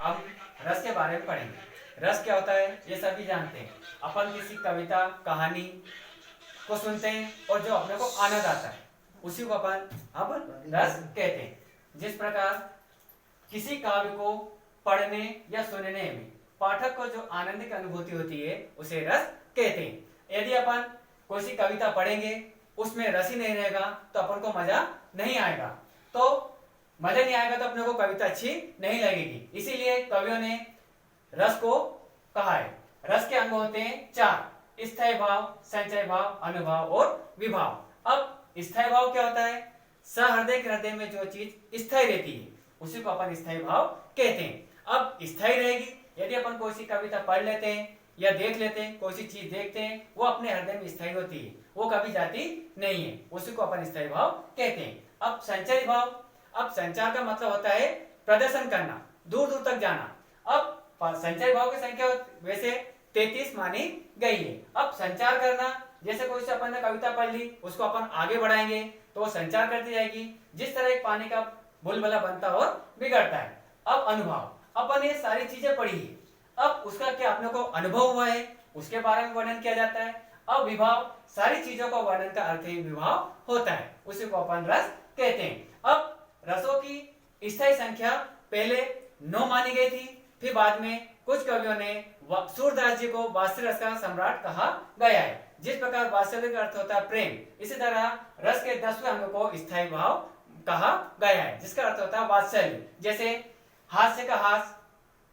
हम रस के बारे में पढ़ेंगे। रस क्या होता है ये सभी जानते हैं। अपन किसी कविता कहानी को सुनते हैं और जो अपने को आनंद आता है उसी को अपन रस कहते हैं। जिस प्रकार किसी काव्य को पढ़ने या सुनने में पाठक को जो आनंद की अनुभूति होती है उसे रस कहते हैं। यदि अपन कोई सी कविता पढ़ेंगे उसमें रस ही नहीं रहेगा तो अपन को मजा नहीं आएगा। तो मजा नहीं आएगा तो अपने को कविता अच्छी नहीं लगेगी। इसीलिए कवियों ने रस को कहा है। रस के अंग होते हैं 4: स्थायी भाव, संचय भाव, अनुभाव और विभाव। अब स्थायी भाव क्या होता है? सहृदय के हृदय में जो चीज स्थायी रहती है उसी को अपन स्थायी भाव कहते हैं। अब स्थायी रहेगी, यदि अपन कोई सी कविता पढ़ लेते हैं या देख लेते हैं, कोई सी चीज देखते हैं, वो अपने हृदय में स्थायी होती है, वो कभी जाती नहीं है, उसी को अपन स्थायी भाव कहते हैं। अब संचय भाव, अब संचार का मतलब होता है प्रदर्शन करना, दूर दूर तक जाना। अब संचय भाव की संख्या वैसे 33 मानी गई है। अब संचार करना, जैसे कोई से अपन ने कविता पढ़ ली उसको अपन आगे बढ़ाएंगे तो वो संचार करती जाएगी, जिस तरह एक पानी का बुलबुला बनता और बिगड़ता है। अब अनुभाव, अपन ये सारी चीजें पढ़ी है, अब उसका क्या अपने को अनुभव हुआ है उसके बारे में वर्णन किया जाता है। अब विभाव, सारी चीजों का वर्णन का अर्थ ही विभाव होता है, उसी को अपन रस कहते हैं। अब रसों की स्थायी संख्या पहले 9 मानी गई थी, फिर बाद में कुछ कवियों ने सूरदास जी को वात्सल्य रस का सम्राट कहा गया है। जिस प्रकार वात्सल्य का अर्थ होता है प्रेम, इसी तरह रस के 10वें अंग को स्थायी भाव कहा गया है, जिसका अर्थ होता है वात्सल्य। जैसे हास्य का हास,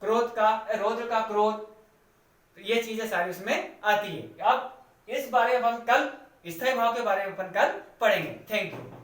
क्रोध का रौद्र का क्रोध, ये चीजें सारी उसमें आती है। अब इस बारे में हम कल स्थायी भाव के बारे में अपन कल पढ़ेंगे। Thank you.